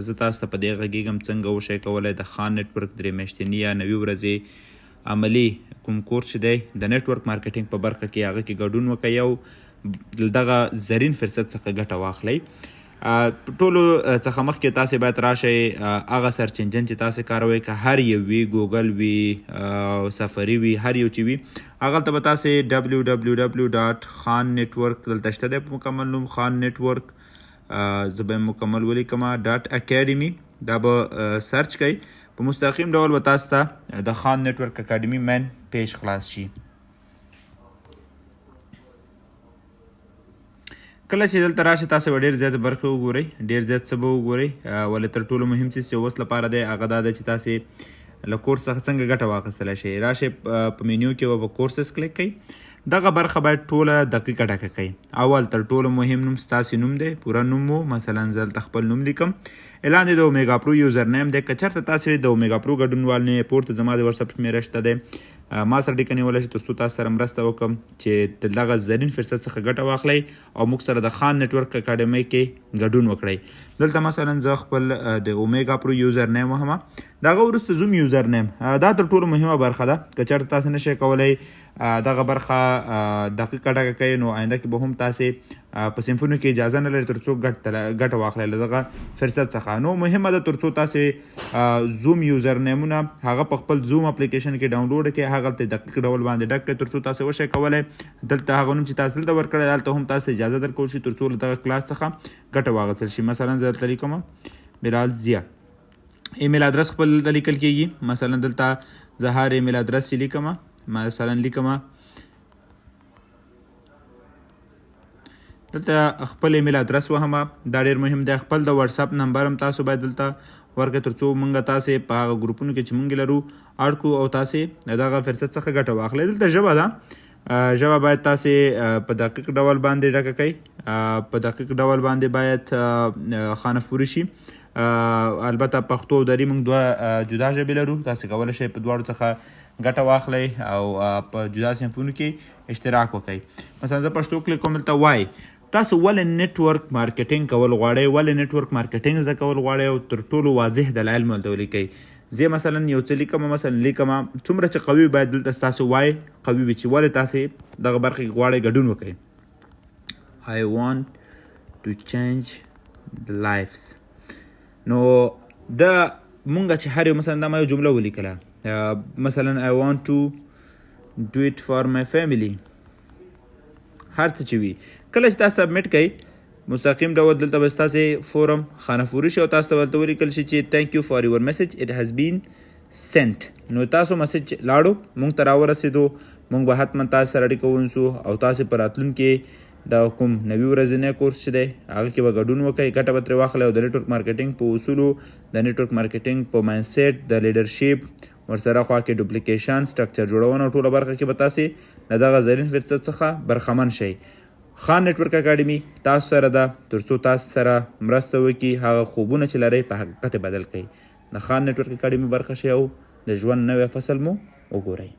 زه تاسو ته په دې غږیږم څنګه وشئ کولی د خان نیټورک 3 میاشتني یا 90 ورځې عملي کوم کورس چې دی د نیټورک مارکیټینګ په برخه کې هغه کې ګډون وکړئ او دغه زرین فرصت څخه ګټه واخلئ. ټولو څخه مخکې تاسې باید راشئ هغه سرچ انجن چې تاسې کاروئ که هر یو وي ګوګل وي سفري وي هر یو چې وي هغلته به تاسې www.خان.network دلته شته دی په مکمل نوم خان نیټورک زه به مکمل ولیکمه .academy دا به سرچ کوئ په مستقیم ډول به تاسو ته د خان نیټورک اکاډمي مین پیج خلاص شي. کله چې دلته راشي تاسو به ډېر زیات برخې وګورئ ډېر زیات څه به وګورئ ولې تر ټولو مهم څیز چې اوس لپاره دی هغه دا ده چې تاسې له کورس څخه څنګه ګټه واخیستلی شئ. راشئ په مینیو کې به په کورسز کلیک کوئ دغه برخه باید ټوله دقیقه ډکه کوئ. اول تر ټولو مهم نوم ستاسې نوم دی پوره نوم مو مثلا زه دلته خپل نوم لیکم لاندې د اومیګا پرو یوزر نیم دی که چېرته تاسې د اومیګا پرو ګډونوال نه یې پورته زما د وټساپ شمېره شته دی ما سره اړیکه نیولی شئ تر څو تاسو سره مرسته وکړم چې د دغه زرین فرصت څخه ګټه واخلئ او موږ سره د خان نیټورک اکاډمۍ کې ګډون وکړئ. دلته مثلا زه خپل د اومیګا پرو یوزر نیم وهمه د هغه وروسته زوم یوزر نیم دا تر ټولو مهمه برخه ده که چېرته تاسې نشئ کولی دغه برخه دقیقه ډکه کوئ نو آینده کې به هم تاسې په صنفونو کې اجازه نه لري تر څو ګټه واخلئ له دغه فرصت څخه. نو مهمه ده تر څو تاسې زوم یوزر نیمونه هغه په خپل زوم اپلیکیشن کې ډاونلوډ کړئ هغلته دقیق ډول باندې ډک کړئ تر څو تاسې وشئ کولی دلته هغه نوم چې تاسو دلته ورکړی هلته هم تاسو اجازه درکول شي تر څو له دغه کلاس څخه ګټه واخیستل شي. مثلا زه دلته لیکم بلال ضیا ایمیل ادرس خپل دلته لیکل کېږي مثلا دلته زه هر ایمیل ادرس چې لیکم مثلا لیکم دلته خپل ایمیل ادرس وهمه دا ډېر مهم دی. خپل د واتساپ نمبر هم تاسو باید دلته ورکړئ تر څو موږ تاسې په هغه ګروپونو کې چې موږ لرو اډ کړو او تاسې د دغه فرصت څخه ګټه واخلئ. دلته ژبه ده ژبه باید تاسې په دقیق ډول باندې ډکه کوئ په دقیق ډول باندې باید خانفوري شي. البته پښتو او دري موږ دوه جدا ژبې لرو تاسې کولی شئ په دواړو څخه ګټه واخلئ او په جدا صنفونو کې اشتراک وکړئ. مثلا زه پښتو کلیک کوم دلته وای تاسو ولې نیټورک مارکیټینګ کول غواړئ ولې نیټورک مارکیټینګ زده کول غواړئ او تر ټولو واضح دلایل مو دلته ولیکئ. زه مثلا یو څه لیکم مثلا لیکم څومره چې قوي باید دلته ستاسو وای قوي وي چې ولې تاسې دغه برخې کې غواړئ ګډون وکړئ. I want to change the lives نو دا مونږ چې هر یو مثلا دا ما یو جمله ولیکله مثلا I want to do it for my family هر څه چې وي کله چې تاسو سبمیټ کوئ مستقیم ډول دلته به ستاسې فورم خانفوري شي او تاسو ته ورته ولیکل شي چې thank you for your message it has been sent نو تاسو مسیج لاړو مونږ ته راورسېدو مونږ به حتما تاسو سره اړیکه ونیسو او تاسې په راتلونکي دا کوم 90 ورځنی کورس چې دی هغه کې به ګډون وکړئ ګټه به ترې واخلئ او د نیټورک مارکیټینګ په اصولو د نیټورک مارکیټینګ په مایندسیټ د لیډرشپ ورسره خوا کې ډوپلیکیشن سټرکچر جوړونه ټوله برخه کې به تاسې له دغه زرین فرصت څخه برخمن شئ. خان نیټورک اکاډمي تاسو سره ده تر څو تاسو سره مرسته وکړي هغه خوبونه چې لرئ په حقیقت بدل کړئ. د خان نیټورک اکاډمي برخه شئ او د ژوند نوی فصل مو وګورئ.